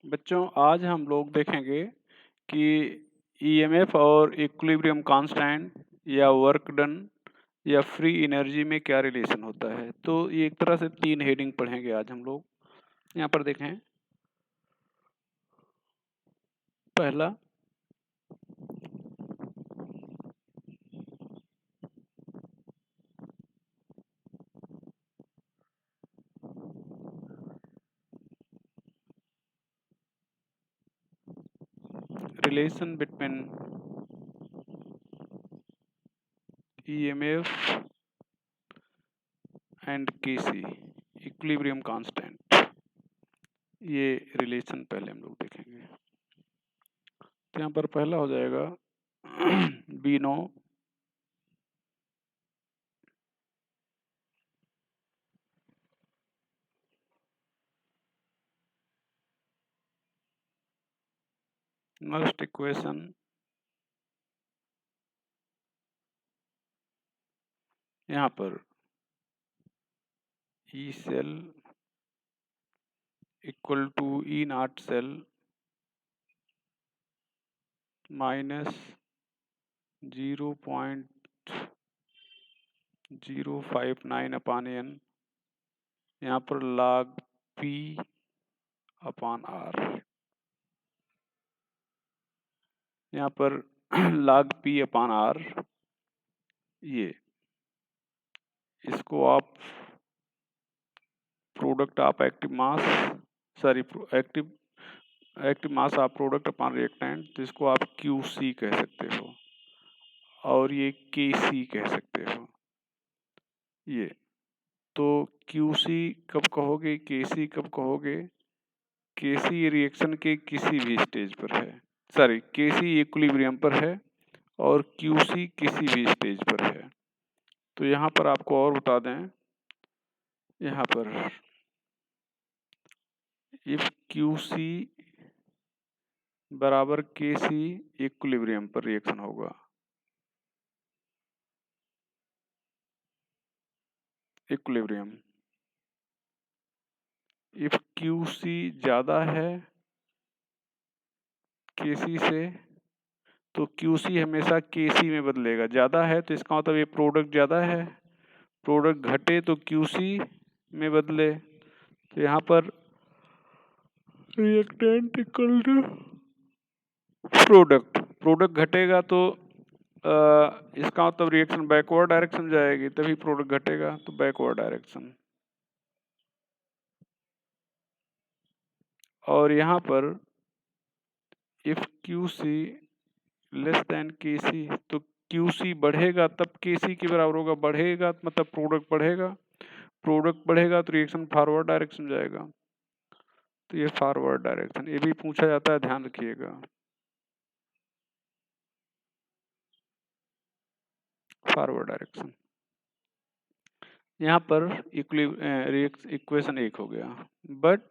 बच्चों आज हम लोग देखेंगे कि ईएमएफ और इक्विलिब्रियम कांस्टेंट या वर्क डन या फ्री एनर्जी में क्या रिलेशन होता है। तो ये एक तरह से 3 हेडिंग पढ़ेंगे आज हम लोग। यहाँ पर देखें, पहला relation between EMF and KC equilibrium constant, ये रिलेशन पहले हम लोग देखेंगे। तो यहाँ पर पहला हो जाएगा बी नो नेक्स्ट इक्वेशन यहाँ पर E cell equal to E not cell minus 0.059 upon n, यहाँ पर log p अपान आर, यहाँ पर log p अपान आर, ये इसको आप product of active mass active mass of product upon reactant, तो इसको आप QC कह सकते हो और ये KC कह सकते हो। ये तो QC कब कहोगे, KC कब कहोगे? KC रिएक्शन के किसी भी स्टेज पर है, KC इक्विलिब्रियम पर है और QC किसी भी स्टेज पर है। तो यहाँ पर आपको और बता दें, यहाँ पर इफ QC बराबर KC इक्विलिब्रियम पर रिएक्शन होगा। इक्विलिब्रियम इफ QC ज़्यादा है KC से, तो QC हमेशा KC में बदलेगा। ज़्यादा है तो इसका मतलब ये प्रोडक्ट ज़्यादा है, प्रोडक्ट घटे तो QC में बदले। तो यहाँ पर रिएक्टेंट इक्वल टू प्रोडक्ट घटेगा तो इसका मतलब रिएक्शन बैकवर्ड डायरेक्शन जाएगी, तभी प्रोडक्ट घटेगा, तो बैकवर्ड डायरेक्शन। और यहाँ पर if QC less than KC, तो QC बढ़ेगा तब KC के बराबर होगा। बढ़ेगा मतलब प्रोडक्ट बढ़ेगा तो रिएक्शन फॉरवर्ड डायरेक्शन जाएगा। तो ये फॉरवर्ड डायरेक्शन, ये भी पूछा जाता है, ध्यान रखिएगा। फॉरवर्ड डायरेक्शन यहाँ पर इक्वेशन 1 हो गया। बट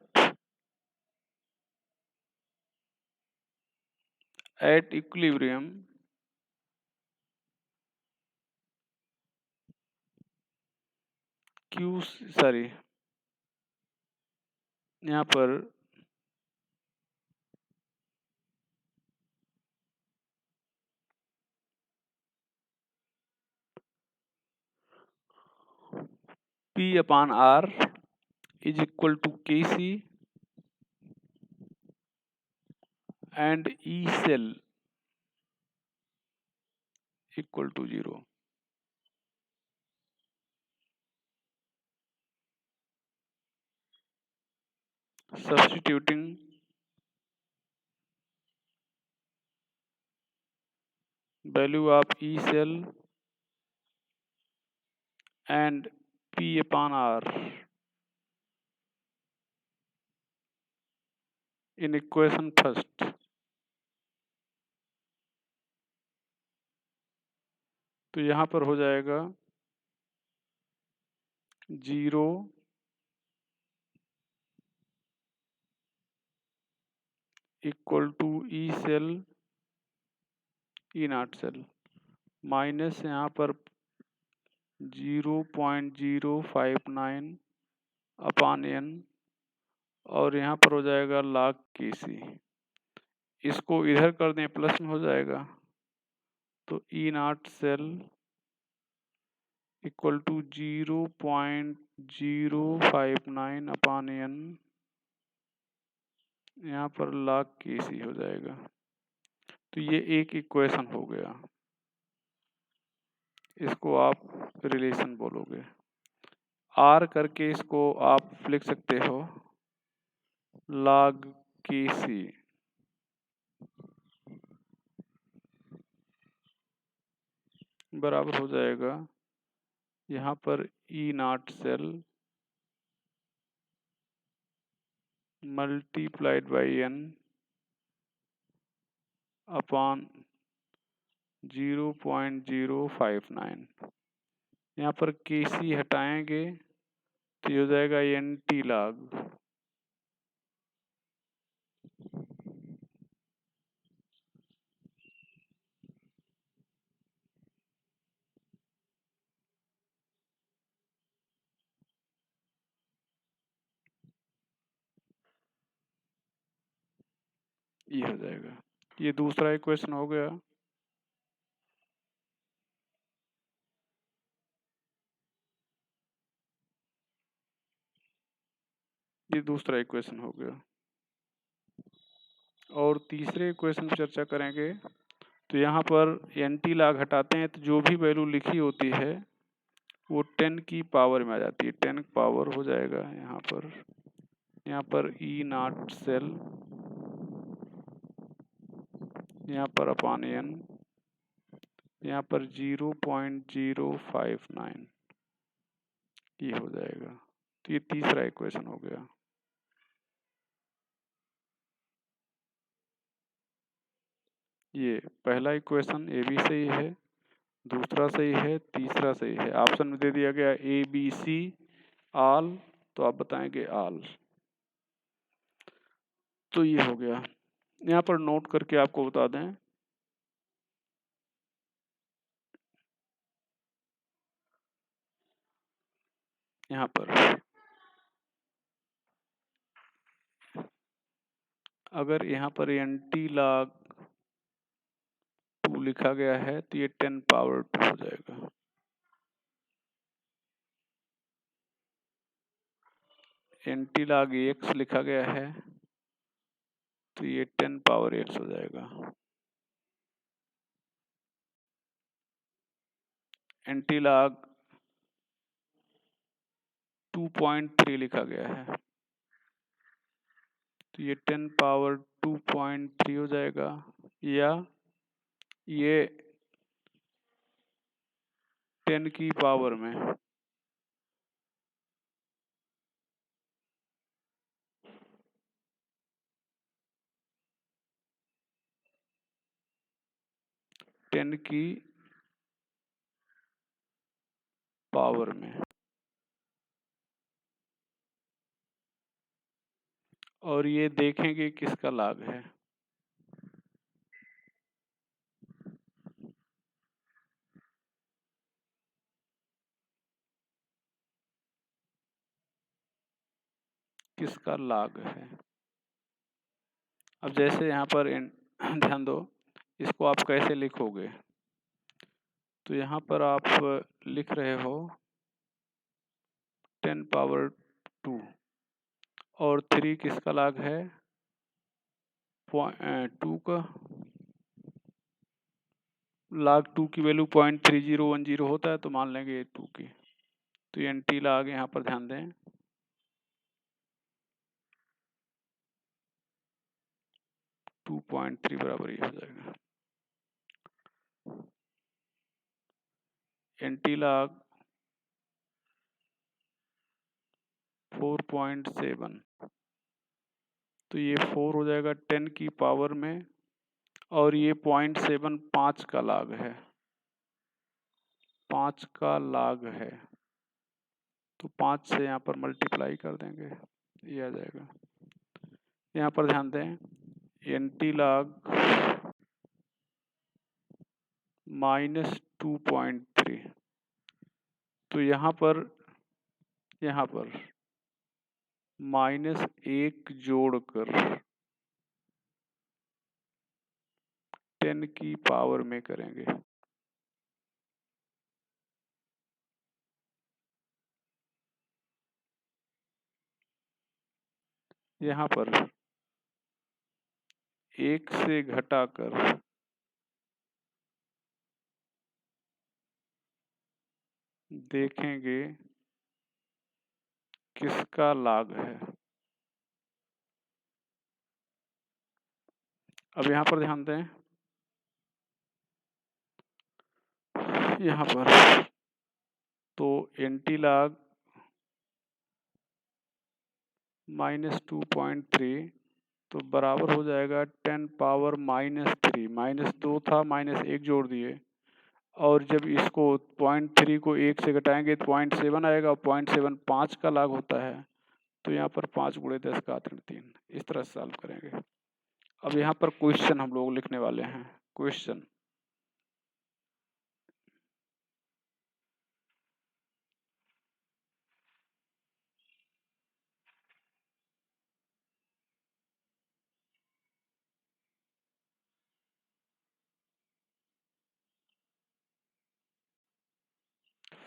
एट इक्विलिब्रियम यहाँ पर P upon R is equal to KC and E cell equal to 0। Substituting value of E cell and P upon R in equation first, तो यहाँ पर हो जाएगा 0 equal to E cell E not cell minus यहाँ पर 0.059 upon N और यहाँ पर हो जाएगा log KC। इसको इधर कर दें प्लस में हो जाएगा, तो E not cell equal to 0.059 upon n, यहाँ पर log KC हो जाएगा। तो ये एक इक्वेशन हो गया, इसको आप रिलेशन बोलोगे। आर करके इसको आप लिख सकते हो log KC बराबर हो जाएगा यहाँ पर E not cell multiplied by n upon 0.059। यहाँ पर KC हटाएंगे तो ये हो जाएगा NT log। ये हो जाएगा, ये दूसरा इक्वेशन हो गया। ये दूसरा इक्वेशन हो गया। और तीसरे इक्वेशन पर चर्चा करेंगे। तो यहाँ पर NT log हटाते हैं तो जो भी वैल्यू लिखी होती है वो 10 की पावर में आ जाती है, 10 पावर हो जाएगा यहाँ पर ई नॉट सेल यहाँ पर अपॉन एन, यहाँ पर 0.059 ये हो जाएगा। तो ये तीसरा इक्वेशन हो गया। ये पहला इक्वेशन ए बी सही है, दूसरा सही है, तीसरा सही है। ऑप्शन में दे दिया गया ABC ऑल, तो आप बताएंगे ऑल। तो ये हो गया। यहाँ पर नोट करके आपको बता दें, यहाँ पर अगर यहाँ पर NT log 2 लिखा गया है तो ये 10 पावर 2 हो जाएगा। NT log x लिखा गया है तो ये 10 पावर x हो जाएगा। NT log 2.3 लिखा गया है तो ये 10 पावर 2.3 हो जाएगा, या ये 10 की पावर में 10 की पावर में, और ये देखेंगे किसका log है। किसका log है। अब जैसे यहाँ पर ध्यान दो, इसको आप कैसे लिखोगे। तो यहाँ पर आप लिख रहे हो 10 पावर 2 और 3 किसका log है, 2 का log 2 की वैल्यू 0.3010 होता है, तो मान लेंगे 2 की। तो NT log यहाँ पर ध्यान दें 2.3 बराबर ये हो जाएगा। NT log 4.7, तो ये 4 हो जाएगा 10 की पावर में, और ये 0.7 5 का log है, 5 का log है, तो 5 से यहाँ पर मल्टीप्लाई कर देंगे, ये आ जाएगा। यहाँ पर ध्यान दें NT log -2.3, तो यहाँ पर -1 जोड़कर 10 की पावर में करेंगे। यहाँ पर 1 से घटाकर देखेंगे किसका लाग है। अब यहाँ पर ध्यान दें, यहाँ पर तो एंटी लाग -2.3 तो बराबर हो जाएगा 10 पावर -3। -2 था, -1 जोड़ दिए और जब इसको 0.3 को 1 से घटाएंगे तो 0.7 आएगा। 0.7 5 का लाग होता है, तो यहाँ पर 5 × 10 का 3 इस तरह से सॉल्व करेंगे। अब यहाँ पर क्वेश्चन हम लोग लिखने वाले हैं। Question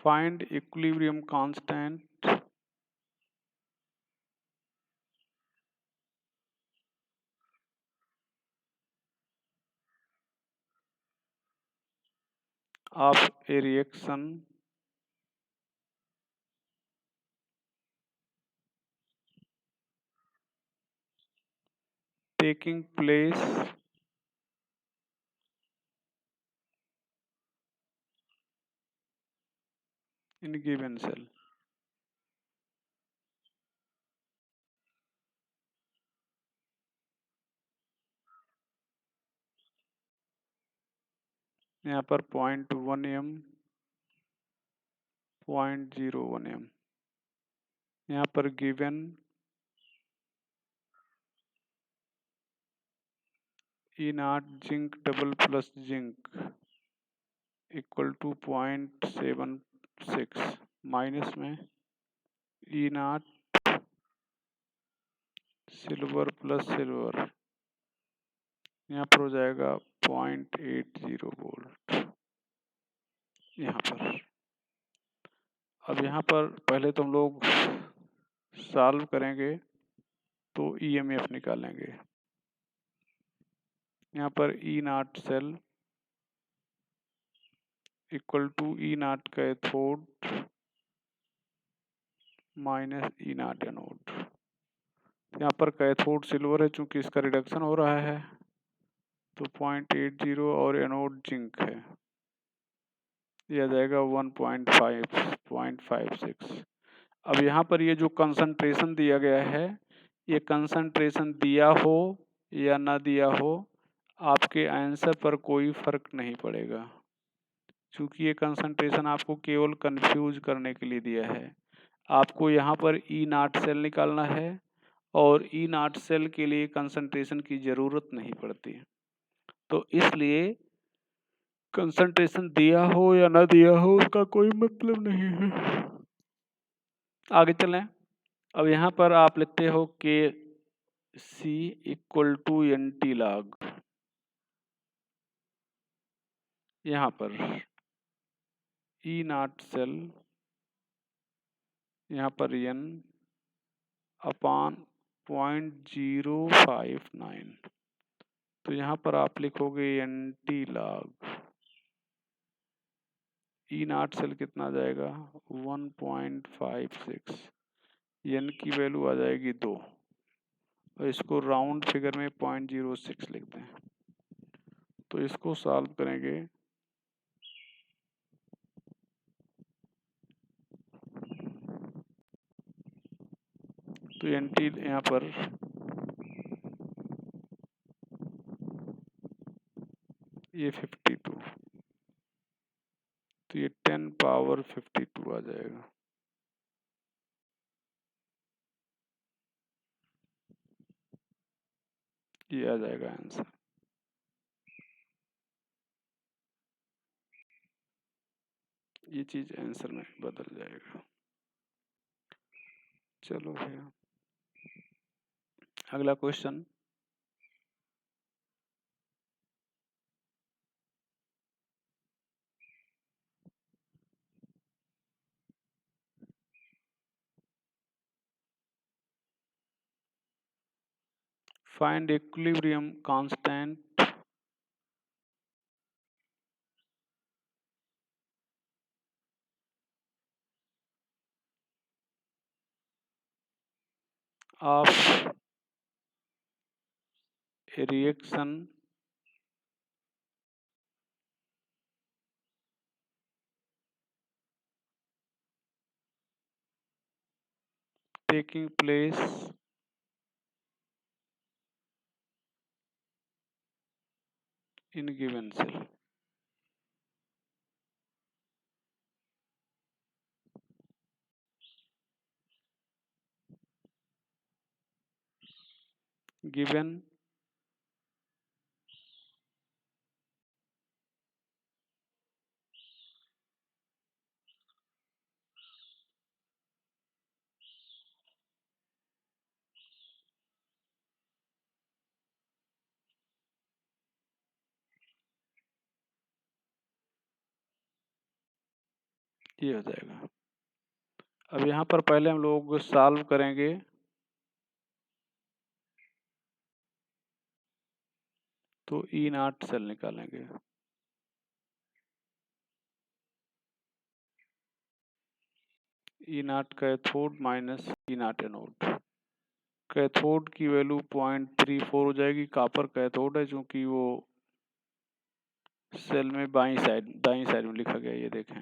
find equilibrium constant of A reaction taking place in given cell। यहाँ पर 0.1 m 0.01 m यहाँ पर given E0 zinc double plus zinc equal to 0.76 minus में E0 सिल्वर प्लस सिल्वर यहाँ पर हो जाएगा 0.80 वोल्ट यहाँ पर। अब यहाँ पर पहले तो हम लोग सॉल्व करेंगे तो EMF निकालेंगे। यहाँ पर E0 cell equal to E0 cathode minus E0 anode. यहाँ पर कैथोड सिल्वर है, चूंकि इसका रिडक्शन हो रहा है तो 0.80 और एनोड जिंक है, यह आ जाएगा 1.56। अब यहाँ पर ये जो कंसंट्रेशन दिया गया है, ये कंसंट्रेशन दिया हो या ना दिया हो आपके आंसर पर कोई फर्क नहीं पड़ेगा, क्योंकि ये कंसंट्रेशन आपको केवल कंफ्यूज करने के लिए दिया है। आपको यहाँ पर E0 सेल निकालना है और E0 सेल के लिए कंसंट्रेशन की ज़रूरत नहीं पड़ती, तो इसलिए कंसंट्रेशन दिया हो या ना दिया हो उसका कोई मतलब नहीं है। आगे चलें। अब यहाँ पर आप लिखते हो के सी इक्वल टू एंटी लॉग। यहाँ पर E0 सेल यहाँ पर n अपान 0.059, तो यहाँ पर आप लिखोगे एंटी लॉग E0 सेल कितना आ जाएगा 1.56, n की वैल्यू आ जाएगी 2 और इसको राउंड फिगर में 0.06 लिखते हैं। तो इसको सॉल्व करेंगे तो एंटी यहाँ पर ये 52, तो ये 10 पावर 52 आ जाएगा। ये आ जाएगा आंसर। ये चीज आंसर में बदल जाएगा। चलो भैया। अगला question, find equilibrium constant of a reaction taking place in given cell. Given ये हो जाएगा। अब यहाँ पर पहले हम लोग सॉल्व करेंगे तो ई नॉट सेल निकालेंगे। E naught cathode minus E naught anode. Cathode की वैल्यू 0.34 हो जाएगी। कॉपर कैथोड है, चूंकि वो सेल में दाई साइड में लिखा गया, ये देखें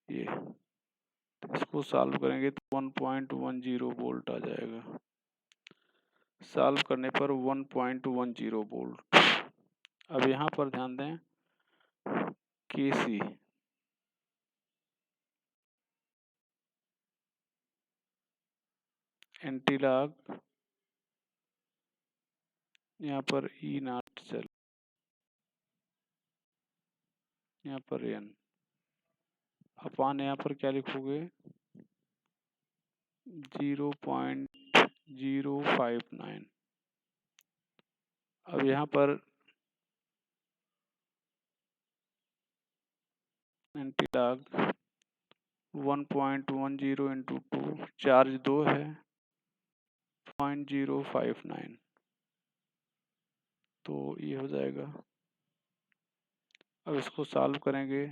ये। इसको सॉल्व करेंगे तो 1.10 वोल्ट आ जाएगा। सॉल्व करने पर 1.10 वोल्ट। अब यहाँ पर ध्यान दें, केसी एंटीलॉग, यहाँ पर ई नॉट सेल, यहाँ पर एन अपान, यहाँ पर क्या लिखोगे 0.059। अब यहाँ पर एंटीलॉग 1.10 इंटू 2, चार्ज 2 है 0.059, तो ये हो जाएगा। अब इसको सॉल्व करेंगे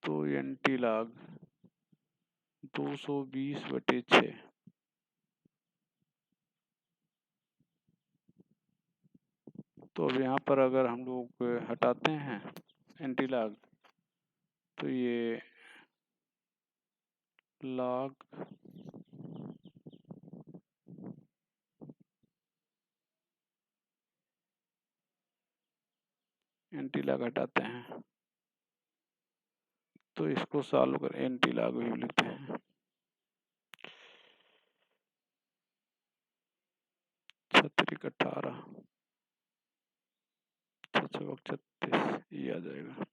तो एंटीलॉग 220/6। तो अब यहाँ पर अगर हम लोग हटाते हैं एंटीलॉग, तो ये लॉग एंटीलॉग हटाते हैं तो इसको सॉल्व कर एंटीलॉग भी लिखते हैं 18, 36, ये आ जाएगा।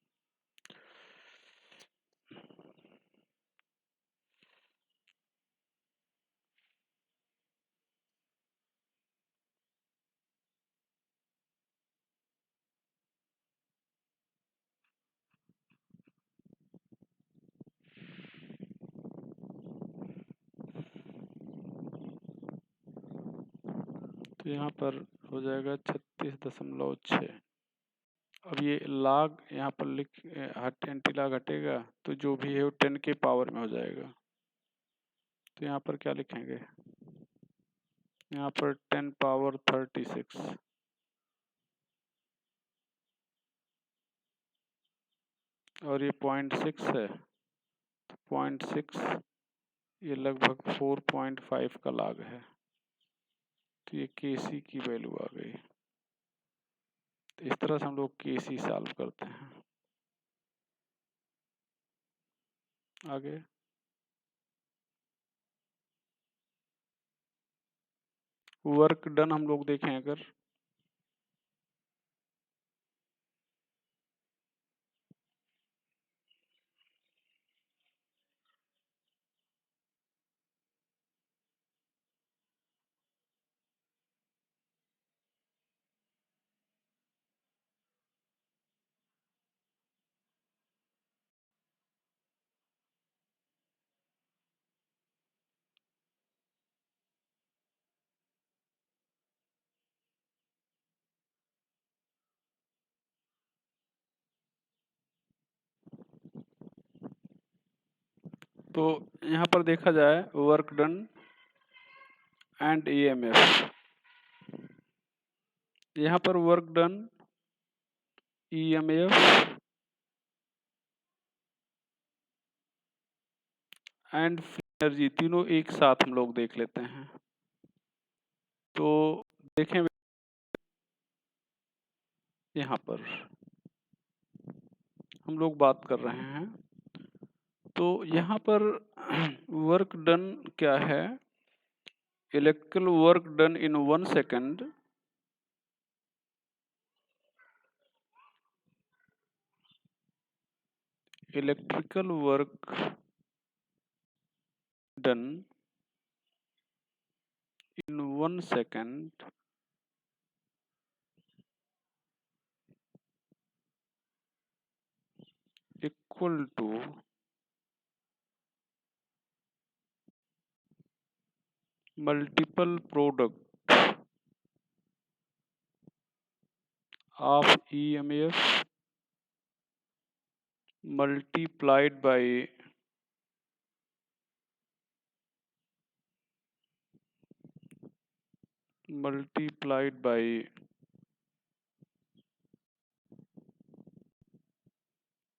तो यहाँ पर हो जाएगा 36.6। अब ये log यहाँ पर एंटीलॉग हटेगा तो जो भी है वो 10 के पावर में हो जाएगा। तो यहाँ पर क्या लिखेंगे, यहाँ पर 10 पावर 36, और ये 0.6 है, 0.6 ये लगभग 4.5 का log है। तो ये केसी की वैल्यू आ गई। तो इस तरह से हम लोग केसी सॉल्व करते हैं। आगे वर्क डन हम लोग देखें अगर, तो यहाँ पर देखा जाए वर्क डन एंड ईएमएफ, यहाँ पर work done, EMF and energy तीनों एक साथ हम लोग देख लेते हैं। तो देखें यहाँ पर हम लोग बात कर रहे हैं, तो यहाँ पर वर्क डन क्या है, electrical work done in 1 second electrical work done in 1 second equal to multiple product of EMF multiplied by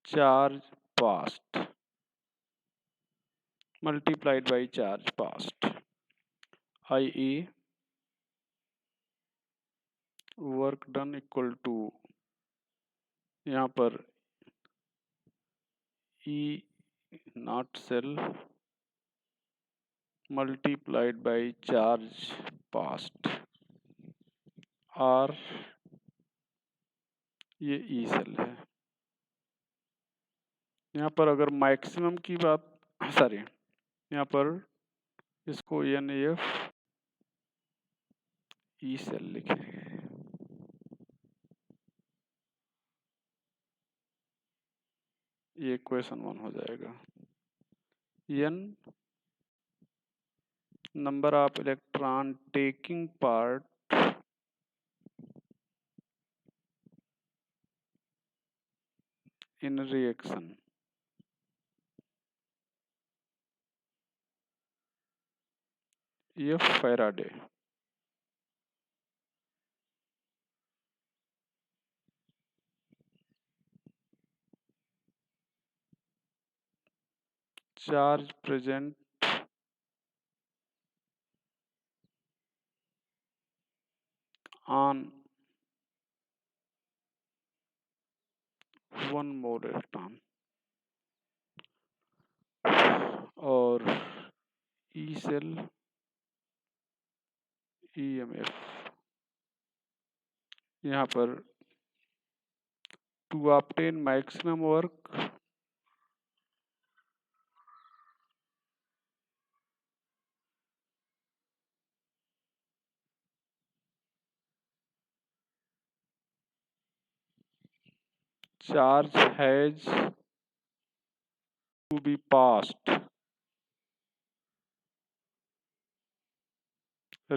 charge passed, i.e. work done equal to यहाँ पर E naught cell multiplied by charge passed, और ये E cell है। यहाँ पर अगर maximum की बात, सॉरी, यहाँ पर इसको एनएफ ई सेल लिखेंगे। ये क्वेश्चन 1 हो जाएगा। N number of electron taking part in reaction, F Faraday, charge present on 1 mole electron, और ई सेल ईएमएफ यहाँ पर to obtain maximum work charge has to be passed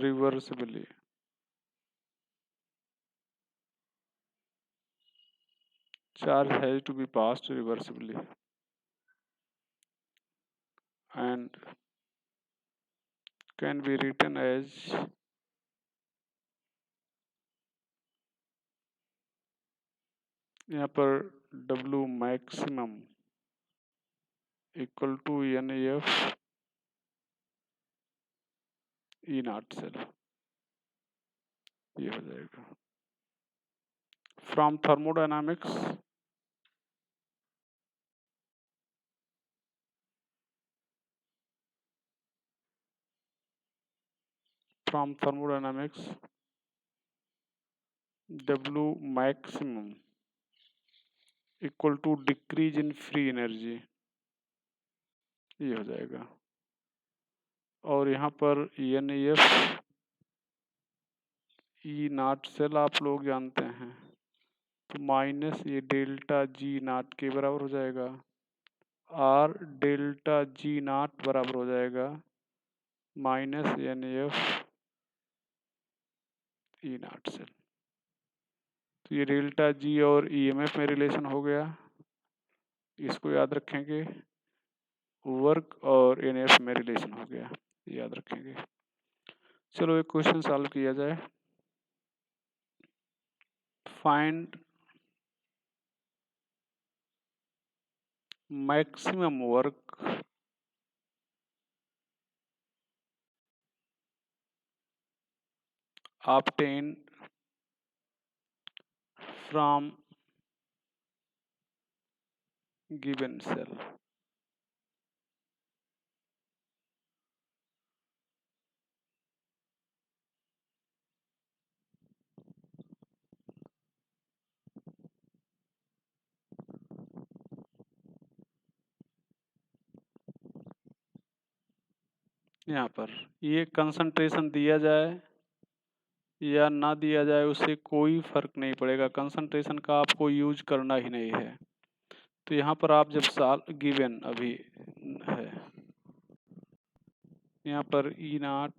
reversibly, charge has to be passed reversibly and can be written as यहाँ पर W maximum equal to NF E naught cell, ये हो जाएगा। From thermodynamics W maximum equal to decrease in free energy, ये हो जाएगा। और यहाँ पर NF ई नॉट सेल आप लोग जानते हैं, तो माइनस ये डेल्टा जी नॉट के बराबर हो जाएगा, और डेल्टा जी नॉट बराबर हो जाएगा minus NF E not cell. तो ये डेल्टा जी और EMF में रिलेशन हो गया, इसको याद रखेंगे। वर्क और एनएफ में रिलेशन हो गया, याद रखेंगे। चलो एक क्वेश्चन सॉल्व किया जाए। Find maximum work obtained from given cell। यहाँ पर ये कंसंट्रेशन दिया जाए या ना दिया जाए उससे कोई फर्क नहीं पड़ेगा, कंसंट्रेशन का आपको यूज करना ही नहीं है। तो यहाँ पर आप जब साल गिवन अभी है, यहाँ पर E naught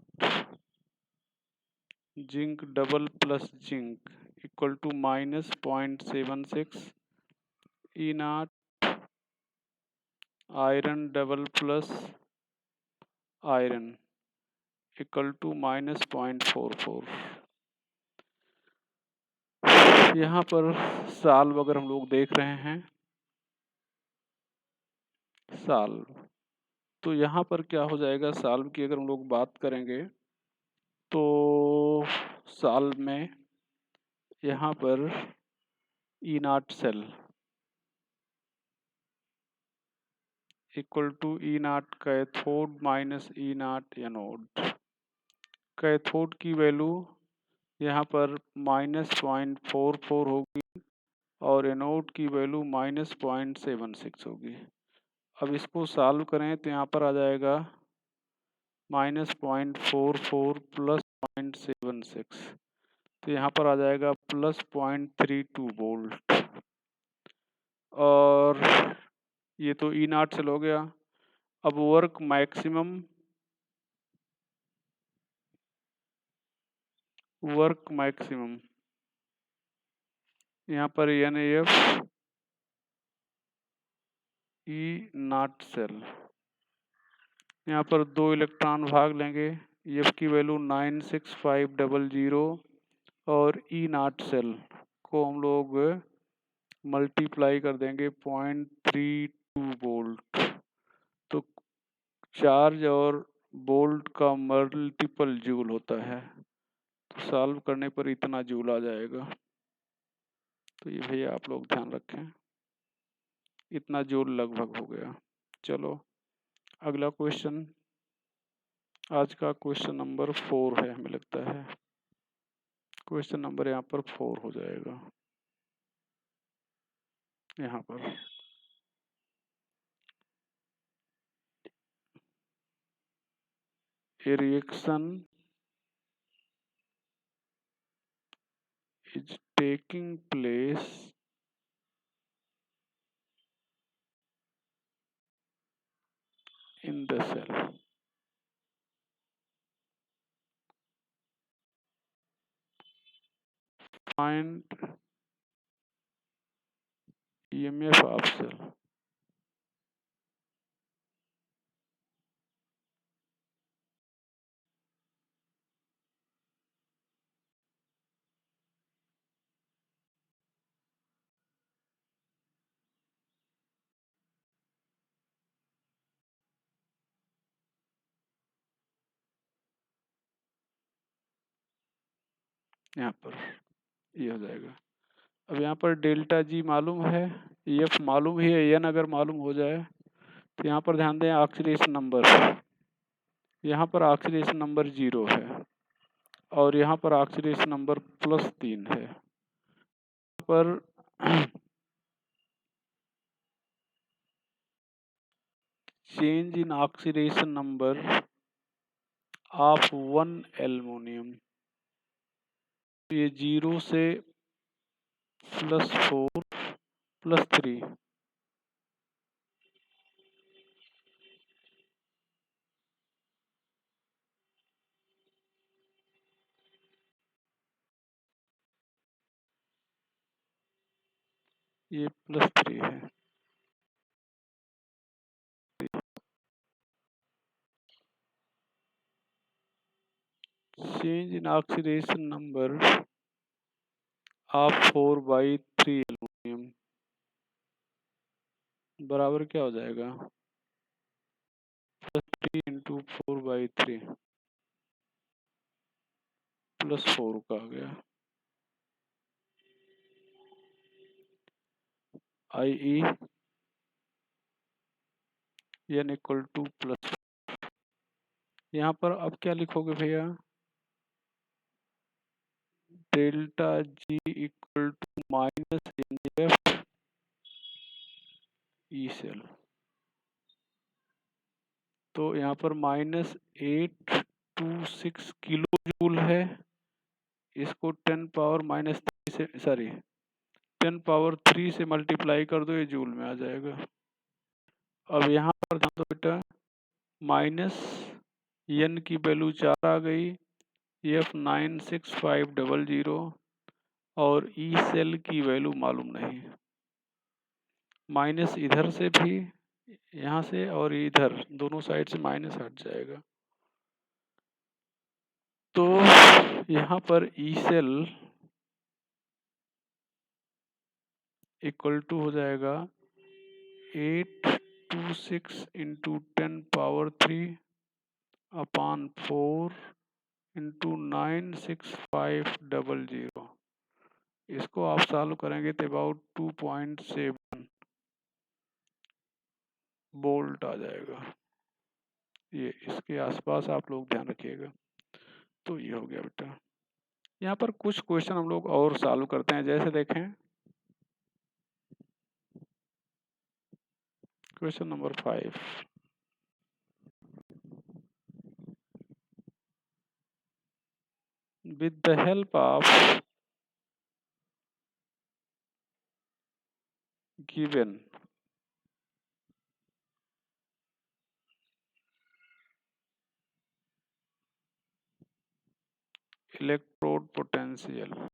zinc double plus zinc equal to -0.76, E naught iron double plus iron equal to -0.44। यहाँ पर साल्व अगर हम लोग देख रहे हैं, साल्व, तो यहाँ पर क्या हो जाएगा, साल्व की अगर हम लोग बात करेंगे तो साल्व में यहाँ पर E naught cell equal to E naught cathode minus E naught anode. Cathode की वैल्यू यहाँ पर -0.44 होगी और एनोड की वैल्यू -0.76 होगी। अब इसको सॉल्व करें तो यहाँ पर आ जाएगा -0.44 प्लस 0.76, तो यहाँ पर आ जाएगा +0.32 वोल्ट। और ये तो ई नाट सेल हो गया। अब वर्क मैक्सिमम, वर्क मैक्सिमम यहाँ पर NAF ई नाट सेल, यहाँ पर 2 इलेक्ट्रॉन भाग लेंगे, एफ की वैल्यू 96500 और ई नाट सेल को हम लोग मल्टीप्लाई कर देंगे 0.32 वोल्ट। तो चार्ज और वोल्ट का मल्टीपल जूल होता है, तो सॉल्व करने पर इतना जूल आ जाएगा। तो ये भैया आप लोग ध्यान रखें, इतना जूल लगभग हो गया। चलो अगला क्वेश्चन, आज का क्वेश्चन नंबर 4 है, हमें लगता है क्वेश्चन नंबर यहाँ पर 4 हो जाएगा। यहाँ पर a reaction is taking place in the cell, find EMF of cell। यहाँ पर ये हो जाएगा। अब यहाँ पर डेल्टा जी मालूम है, एफ मालूम ही है, एन अगर मालूम हो जाए तो यहाँ पर ध्यान दें ऑक्सीडेशन नंबर, यहाँ पर ऑक्सीडेशन नंबर 0 है और यहाँ पर ऑक्सीडेशन नंबर +3 है। यहाँ पर change in oxidation number of 1 aluminium, ये 0 से +4 +3, ये +3 है। Change in oxidation number of 4/3 aluminium बराबर क्या हो जाएगा, +3 × 4/3 +4 का आ गया, IE n = +। यहाँ पर अब क्या लिखोगे भैया, delta G = -NF E cell. तो यहाँ पर -826 किलो जूल है, इसको 10⁻³ से 10⁻³ से मल्टीप्लाई कर दो, ये जूल में आ जाएगा। अब यहाँ पर ध्यान दो बेटा, -n की वैल्यू 4 आ गई, F96500 और ई सेल की वैल्यू मालूम नहीं, माइनस इधर से भी, यहाँ से और इधर दोनों साइड से माइनस हट जाएगा। तो यहाँ पर ई सेल = हो जाएगा 826 × 10⁻³ / 96500। इसको आप सॉल्व करेंगे तो अबाउट 2.7 वोल्ट आ जाएगा। ये इसके आसपास आप लोग ध्यान रखिएगा। तो ये हो गया बेटा। यहाँ पर कुछ क्वेश्चन हम लोग और सॉल्व करते हैं, जैसे देखें question number 5। With the help of given electrode potential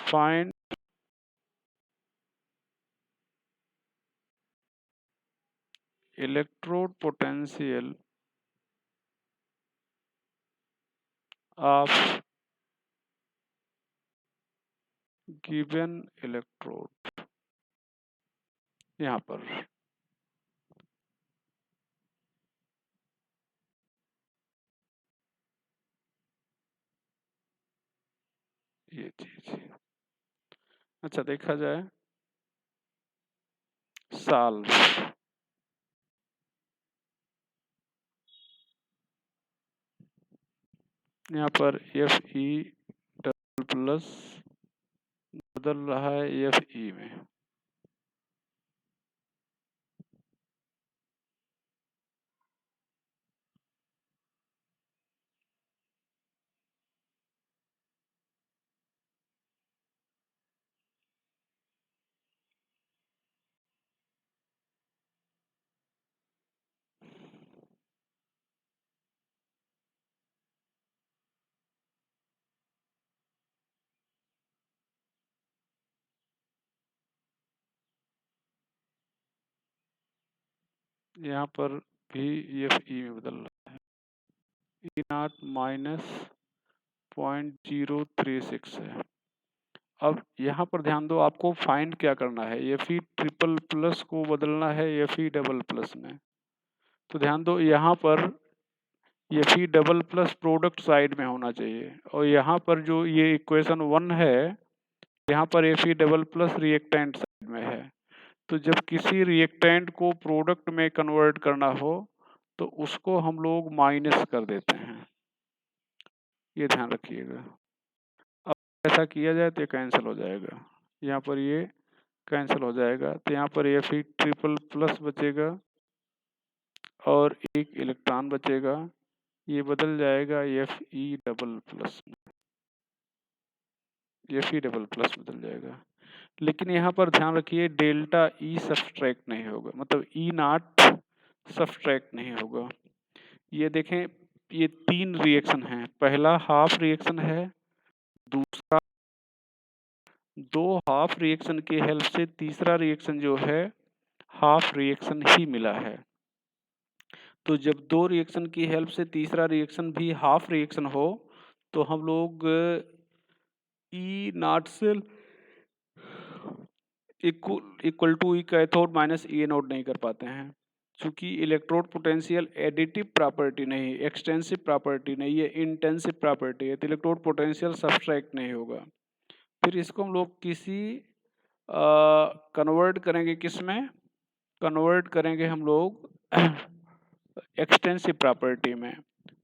find electrode potential of given electrode। यहाँ पर ये चीज, अच्छा देखा जाए सॉल्व। यहाँ पर Fe++ बदल रहा है Fe में, यहाँ पर भी Fe में बदल रहा है, E0 -0.036 है। अब यहाँ पर ध्यान दो, आपको फाइंड क्या करना है, Fe++ को बदलना है Fe++ में। तो ध्यान दो, यहाँ पर Fe++ प्रोडक्ट साइड में होना चाहिए, और यहाँ पर जो ये इक्वेशन 1 है, यहाँ पर Fe++ रिएक्टेंट साइड में है। तो जब किसी रिएक्टेंट को प्रोडक्ट में कन्वर्ट करना हो तो उसको हम लोग माइनस कर देते हैं, ये ध्यान रखिएगा। अब ऐसा किया जाए तो ये कैंसिल हो जाएगा, यहाँ पर ये कैंसिल हो जाएगा, तो यहाँ पर Fe++ बचेगा और एक इलेक्ट्रॉन बचेगा, ये बदल जाएगा Fe डबल प्लस में, Fe डबल प्लस बदल जाएगा। लेकिन यहाँ पर ध्यान रखिए डेल्टा ई सब्सट्रैक्ट नहीं होगा, मतलब ई नॉट सब्सट्रैक्ट नहीं होगा। ये देखें, ये 3 रिएक्शन हैं। पहला हाफ रिएक्शन है, दूसरा 2 हाफ रिएक्शन की हेल्प से तीसरा रिएक्शन जो है हाफ रिएक्शन ही मिला है। तो जब 2 रिएक्शन की हेल्प से तीसरा रिएक्शन भी हाफ रिएक्शन हो तो हम लोग E not cell equal to E cathode minus E anode नहीं कर पाते हैं, क्योंकि इलेक्ट्रोड पोटेंशियल एडिटिव प्रॉपर्टी नहीं, एक्सटेंसिव प्रॉपर्टी नहीं, ये इंटेंसिव प्रॉपर्टी है, तो इलेक्ट्रोड पोटेंशियल सब्सट्रैक्ट नहीं होगा। फिर इसको हम लोग किसी कन्वर्ट करेंगे, किस में कन्वर्ट करेंगे हम लोग एक्सटेंसिव प्रॉपर्टी में।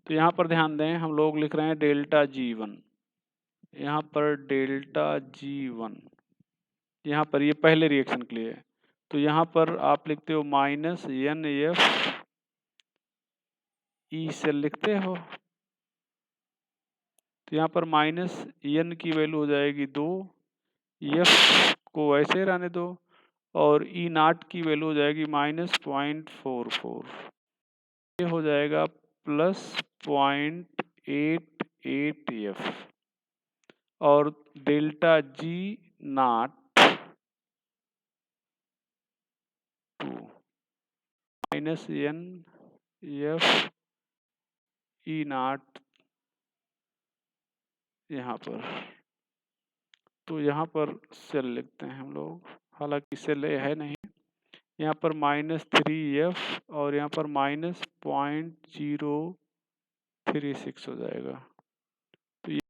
तो यहाँ पर ध्यान दें, हम लोग लिख रहे हैं डेल्टा G1, यहाँ पर डेल्टा G1, यहाँ पर ये पहले रिएक्शन के लिए। तो यहाँ पर आप लिखते हो माइनस NF ई सेल लिखते हो, तो यहाँ पर माइनस N की वैल्यू हो जाएगी 2, F को वैसे रहने दो, और ई नॉट की वैल्यू हो जाएगी -0.44, ये हो जाएगा प्लस 0.88F, और delta G not 2 minus NF E not यहाँ पर। तो यहाँ पर सेल लिखते हैं हम लोग, हालांकि सेल है नहीं, यहाँ पर -3F और यहाँ पर -0.036 हो जाएगा। तो ये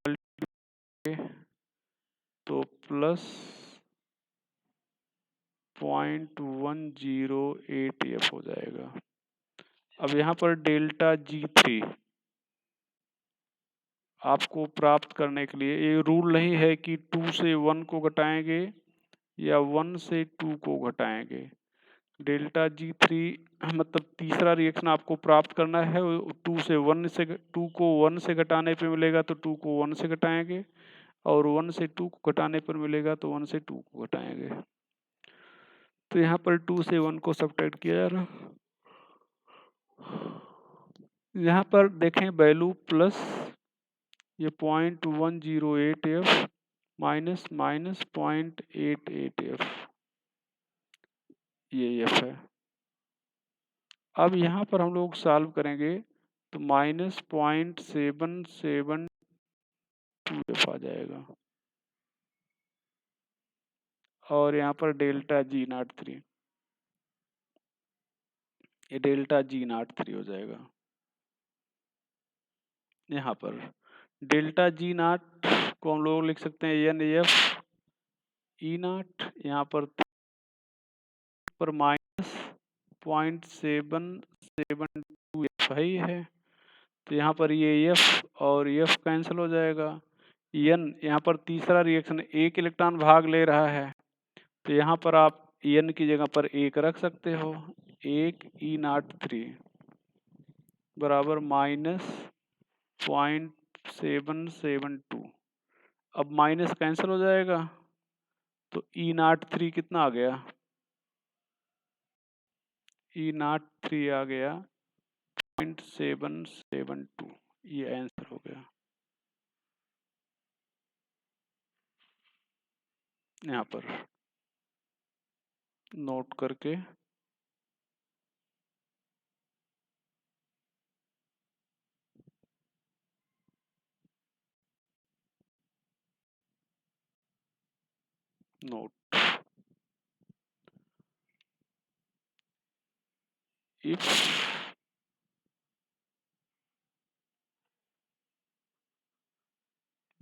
तो प्लस 0.108F हो जाएगा। अब यहाँ पर डेल्टा G3 आपको प्राप्त करने के लिए, ये रूल नहीं है कि 2 से 1 को घटाएंगे या 1 से 2 को घटाएंगे। डेल्टा G3 मतलब तीसरा रिएक्शन आपको प्राप्त करना है, 2 से 1 से 2 को 1 से घटाने पे मिलेगा तो 2 को 1 से घटाएंगे, और 1 से 2 को घटाने पर मिलेगा तो 1 से 2 को घटाएंगे। तो यहाँ पर 2 से 1 को सब्ट्रैक्ट किया जा रहा, यहाँ पर देखें वैल्यू प्लस ये 0.108F माइनस -0.88F, ये F है। अब यहाँ पर हम लोग सॉल्व करेंगे तो -0.772F आ जाएगा, और यहाँ पर डेल्टा G03, ये डेल्टा G03 हो जाएगा। यहाँ पर डेल्टा G0 को हम लोग लिख सकते हैं NF ई नॉट, यहाँ पर -0.772F है, तो यहाँ पर ये F और F कैंसिल हो जाएगा। N यहाँ पर तीसरा रिएक्शन 1 इलेक्ट्रॉन भाग ले रहा है, तो यहाँ पर आप N की जगह पर 1 रख सकते हो, 1 E03 बराबर -0.772। अब माइनस कैंसिल हो जाएगा, तो E03 कितना आ गया, E03 आ गया 0.772, ये आंसर हो गया। यहाँ पर नोट करके note, if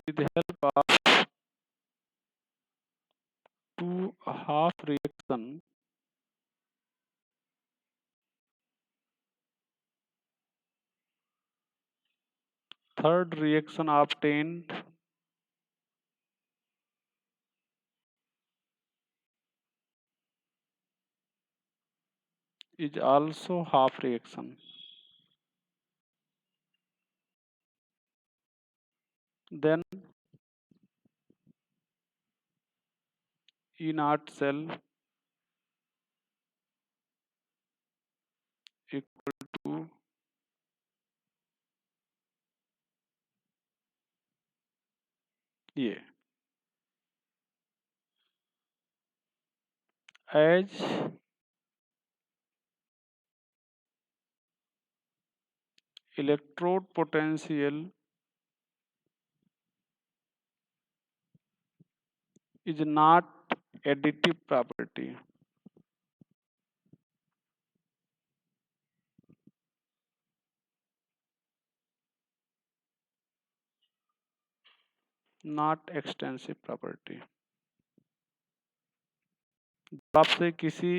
with the help of 2 half reaction third reaction obtained is also half reaction, then E naught cell equal to ये as electrode potential is not additive property, not extensive property। आपसे किसी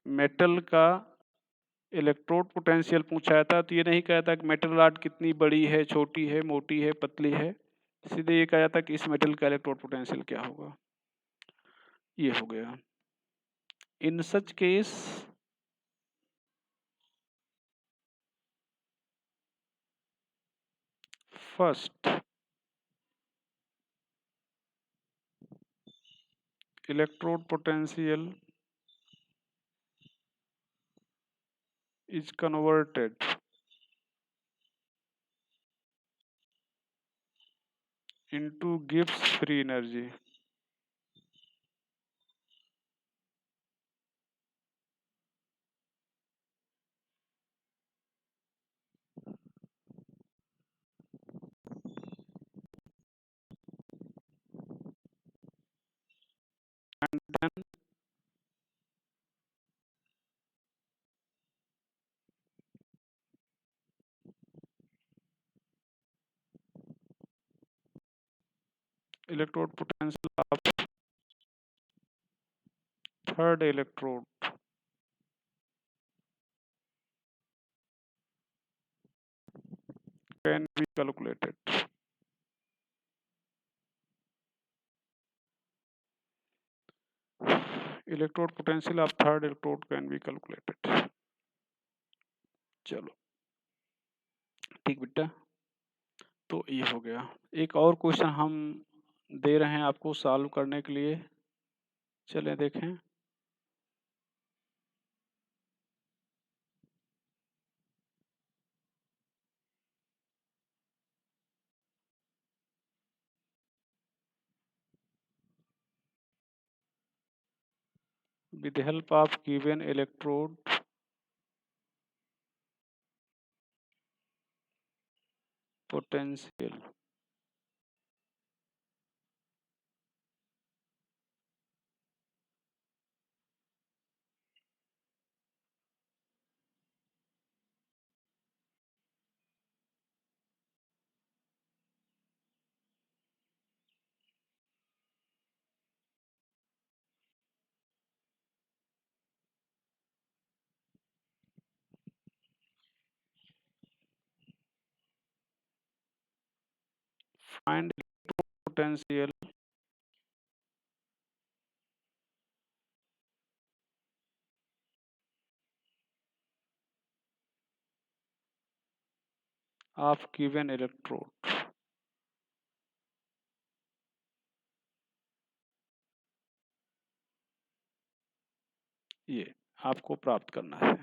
metal का electrode potential पूछा जाता तो ये नहीं कहता कि मेटल रॉड कितनी बड़ी है, छोटी है, मोटी है, पतली है, सीधे ये कहा जाता कि इस मेटल का इलेक्ट्रोड पोटेंशियल क्या होगा। ये हो गया। In such case first electrode potential is converted into Gibbs free energy and then electrode potential of third electrode can be calculated। Electrode potential of third electrode can be calculated। चलो ठीक बेटा, तो ये हो गया। एक और क्वेश्चन हम दे रहे हैं आपको सॉल्व करने के लिए, चलें देखें। With the help of given electrode potential find potential of given electrode। ये आपको प्राप्त करना है।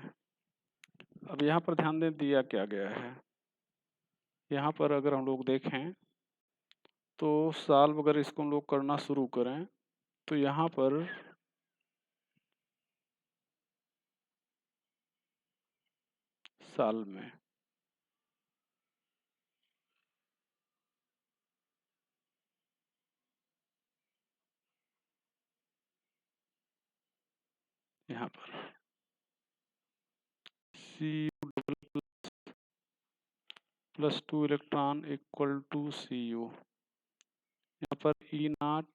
अब यहाँ पर ध्यान दें दिया क्या गया है। यहाँ पर अगर हम लोग देखें तो सॉल्व अगर इसको हम लोग करना शुरू करें तो यहाँ पर साल में यहाँ पर Cu plus 2 electron equal to Cu, यहाँ पर E नॉट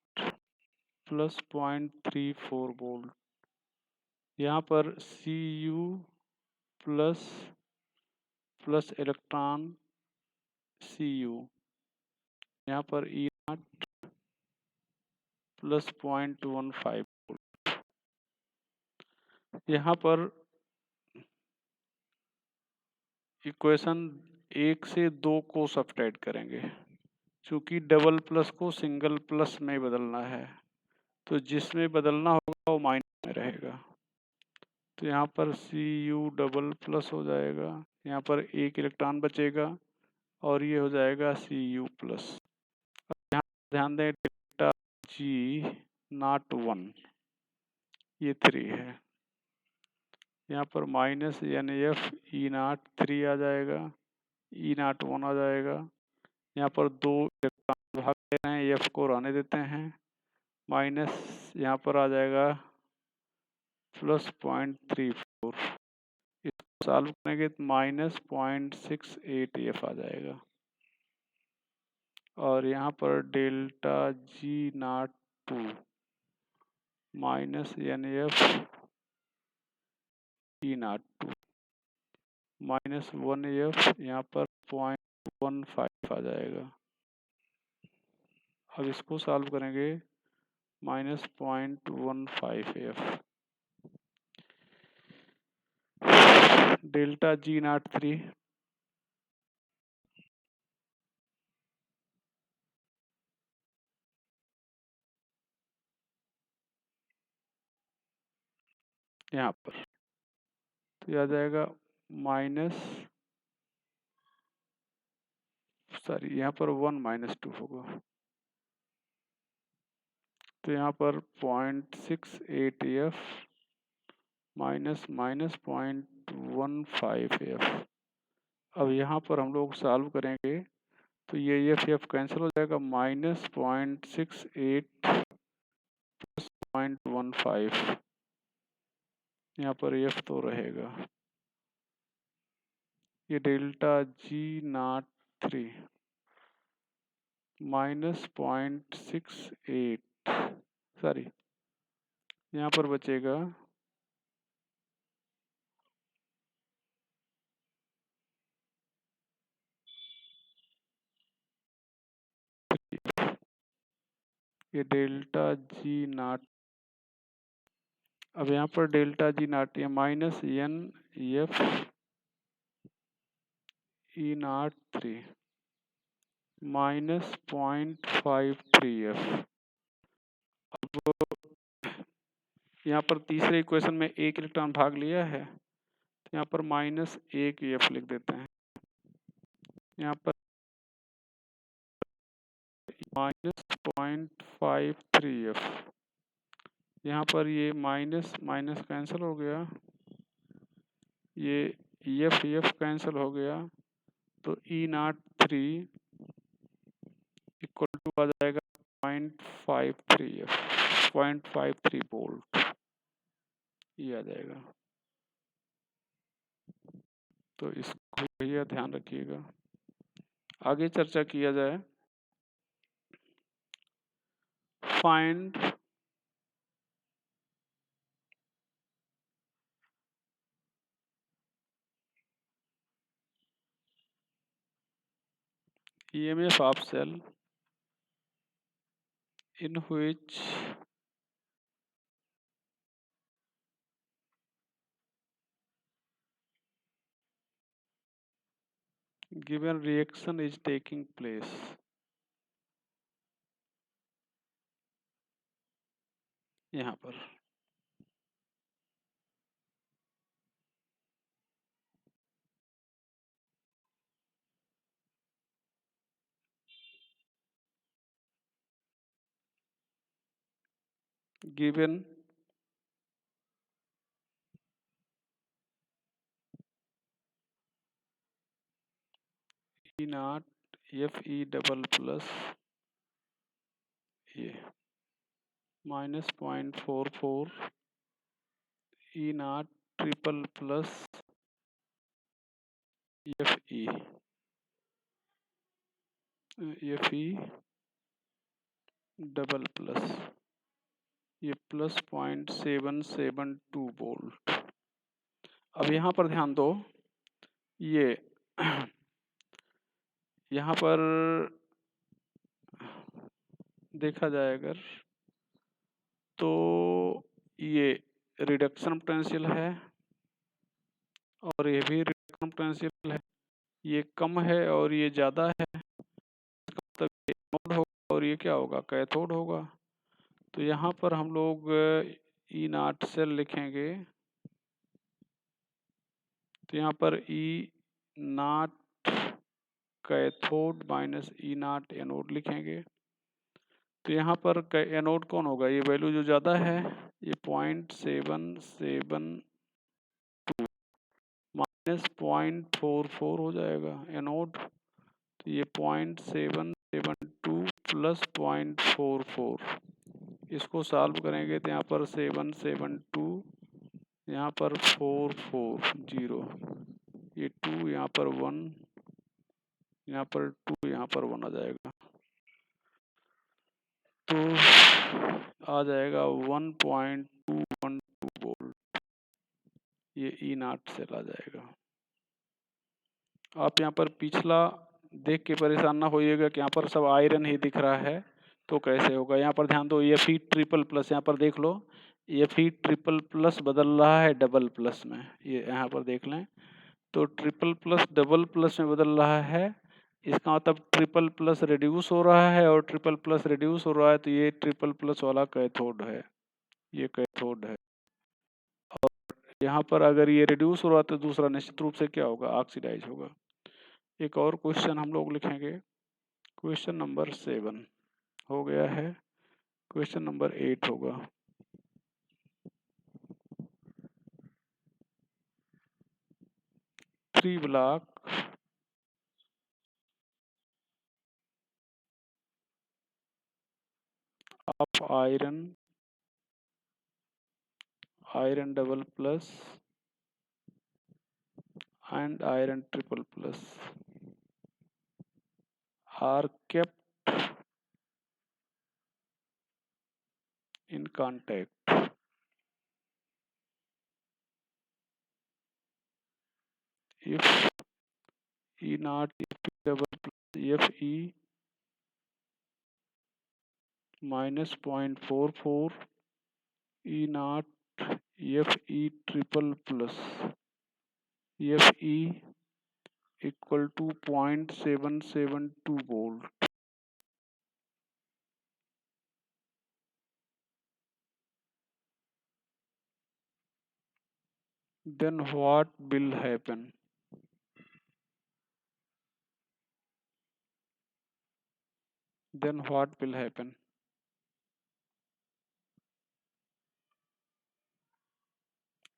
प्लस 0.34 वोल्ट, यहाँ पर Cu plus plus electron Cu, यहाँ पर E नॉट प्लस 0.15 वोल्ट। यहाँ पर इक्वेशन 1 से 2 को सब्ट्रैक्ट करेंगे। चूँकि डबल प्लस को सिंगल प्लस में बदलना है, तो जिसमें बदलना होगा वो माइनस में रहेगा। तो यहाँ पर Cu डबल प्लस हो जाएगा, यहाँ पर एक इलेक्ट्रॉन बचेगा और ये हो जाएगा Cu प्लस। यहाँ ध्यान दें डेल्टा G नॉट 1 ये 3 है, यहाँ पर माइनस NF E नॉट 3 आ जाएगा, E नॉट 1 आ जाएगा। यहाँ पर 2 इलेक्ट्रॉन भाग दे रहे हैं, F को रहने देते हैं, माइनस यहाँ पर आ जाएगा प्लस 0.34। इसको सॉल्व करेंगे तो माइनस 0.68 F आ जाएगा। और यहाँ पर delta G not 2 minus NF E not 2 minus 1F यहाँ पर 0.15 आ जाएगा। अब इसको सॉल्व करेंगे minus 0.15F। Delta G not 3 यहाँ पर तो यह आ जाएगा माइनस सॉरी यहाँ पर 1 माइनस 2 होगा, तो यहाँ पर 0.68F माइनस 0.15F। अब यहाँ पर हम लोग सॉल्व करेंगे तो ये F कैंसिल हो जाएगा, माइनस 0.68 प्लस 0.15 यहाँ पर F तो रहेगा। ये delta G not 3 minus 0.68 sorry यहाँ पर बचेगा ये डेल्टा G नॉट। अब यहाँ पर डेल्टा G नॉट ये minus NF E not 3 minus 0.53F। अब यहाँ पर तीसरे इक्वेशन में एक इलेक्ट्रॉन भाग लिया है, तो यहाँ पर माइनस 1F लिख देते हैं, यहाँ पर माइनस 0.53F। यहाँ पर ये माइनस माइनस कैंसिल हो गया, ये F कैंसिल हो गया, तो E नॉट 3 इक्वल टू आ जाएगा 0.53F 0.53 वोल्ट ये आ जाएगा। तो इसको भैया ध्यान रखिएगा। आगे चर्चा किया जाए। Find EMF of cell in which given reaction is taking place। यहाँ पर given E naught Fe double plus ये minus 0.44 E naught triple plus Fe double plus ये प्लस 0.772 वोल्ट। अब यहाँ पर ध्यान दो, ये यहाँ पर देखा जाए अगर तो ये रिडक्शन पोटेंशियल है और ये भी रिडक्शन पोटेंशियल है, ये कम है और ये ज़्यादा है, मतलब ये क्या होगा, कैथोड होगा। तो यहाँ पर हम लोग ई नॉट सेल लिखेंगे, तो यहाँ पर E naught cathode minus E naught anode लिखेंगे। तो यहाँ पर एनोड कौन होगा, ये वैल्यू जो ज़्यादा है ये 0.772 माइनस 0.44 हो जाएगा एनोड। तो ये 0.772 प्लस 0.44, इसको सॉल्व करेंगे तो यहाँ पर 772, यहाँ पर 440, ये 2 यहाँ पर 1, यहाँ पर 2, यहाँ पर 1 आ जाएगा। तो आ जाएगा 1.212 वोल्ट, ये ई नॉट सेल आ जाएगा। आप यहाँ पर पिछला देख के परेशान ना होइएगा कि यहाँ पर सब आयरन ही दिख रहा है तो कैसे होगा। यहाँ पर ध्यान दो, Fe ट्रिपल प्लस, यहाँ पर देख लो Fe ट्रिपल प्लस बदल रहा है डबल प्लस में, ये यहाँ पर देख लें। तो ट्रिपल प्लस डबल प्लस में बदल रहा है, इसका मतलब ट्रिपल प्लस रिड्यूस हो रहा है, और ट्रिपल प्लस रिड्यूस हो रहा है तो ये ट्रिपल प्लस वाला कैथोड है, ये कैथोड है। और यहाँ पर अगर ये रिड्यूस हो रहा है तो दूसरा निश्चित रूप से क्या होगा, ऑक्सीडाइज होगा। एक और क्वेश्चन हम लोग लिखेंगे, क्वेश्चन नंबर 7 हो गया है, क्वेश्चन नंबर 8 होगा। Three block of iron double plus and iron triple plus are kept in contact if E naught double plus Fe minus 0.44 E naught Fe triple plus Fe equal to 0.772 volt. Then what will happen? Then what will happen?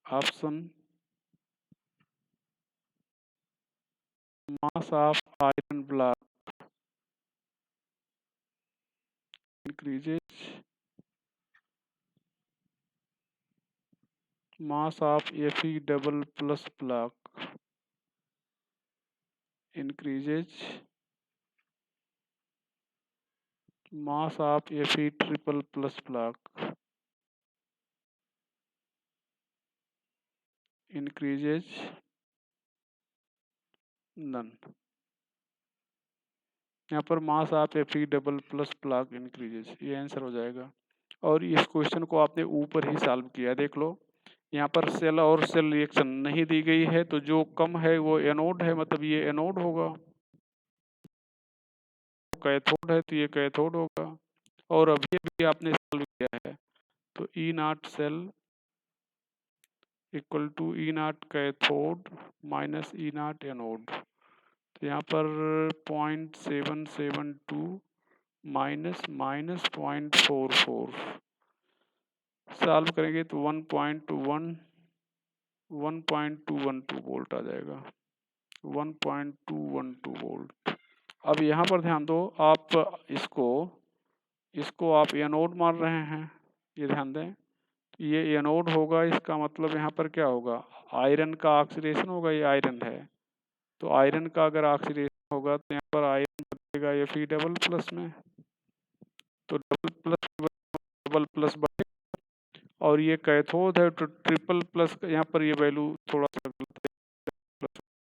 Option: mass of iron block increases, mass of Fe double plus block increases, mass of Fe triple plus block increases, none। यहाँ पर mass of Fe double plus block increases, ये answer हो जाएगा। और इस question को आपने ऊपर ही सॉल्व किया, देख लो यहाँ पर सेल और सेल रिएक्शन नहीं दी गई है, तो जो कम है वो एनोड है, मतलब ये एनोड होगा। कैथोड है तो ये कैथोड होगा। और अभी भी आपने सॉल्व किया है, तो E not cell equal to E naught cathode minus E naught anode. तो यहाँ पर 0.772 माइनस 0.44 सॉल्व करेंगे तो 1.212 वोल्ट आ जाएगा, 1.212 वोल्ट। अब यहाँ पर ध्यान दो, आप इसको आप एनोड मान रहे हैं, ये ध्यान दें, ये एनोड होगा, इसका मतलब यहाँ पर क्या होगा, आयरन का ऑक्सीडेशन होगा, ये आयरन है, तो आयरन का अगर ऑक्सीडेशन होगा तो यहाँ पर आयरन बदलेगा Fe डबल प्लस में, तो डबल प्लस बढ़ेगा। और ये कैथोड है तो ट्रिपल प्लस, यहाँ पर ये वैल्यू थोड़ा सा गलत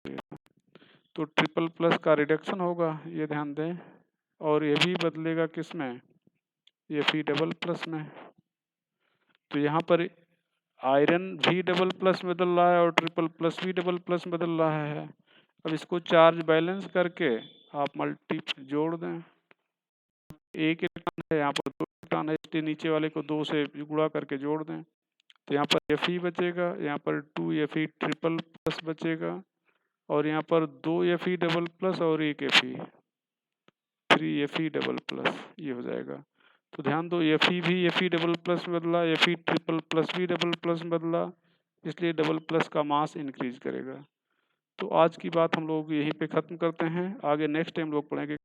है, तो ट्रिपल प्लस का रिडक्शन होगा, ये ध्यान दें। और ये भी बदलेगा किस में, Fe डबल प्लस में। तो यहाँ पर आयरन भी डबल प्लस में बदल रहा है और ट्रिपल प्लस भी डबल प्लस में बदल रहा है। अब इसको चार्ज बैलेंस करके आप मल्टी जोड़ दें, एक इलेक्ट्रॉन है, यहाँ पर 2 इलेक्ट्रॉन है, इसलिए नीचे वाले को 2 से गुणा करके जोड़ दें। तो यहाँ पर Fe बचेगा, यहाँ पर 2Fe ट्रिपल प्लस बचेगा और यहाँ पर 2Fe डबल प्लस और 1 Fe, 3Fe डबल प्लस, ये हो जाएगा। तो ध्यान दो, Fe भी Fe डबल प्लस बदला, Fe ट्रिपल प्लस भी डबल प्लस बदला, इसलिए डबल प्लस का मास इंक्रीज करेगा। तो आज की बात हम लोग यहीं पे ख़त्म करते हैं। आगे नेक्स्ट टाइम लोग पढ़ेंगे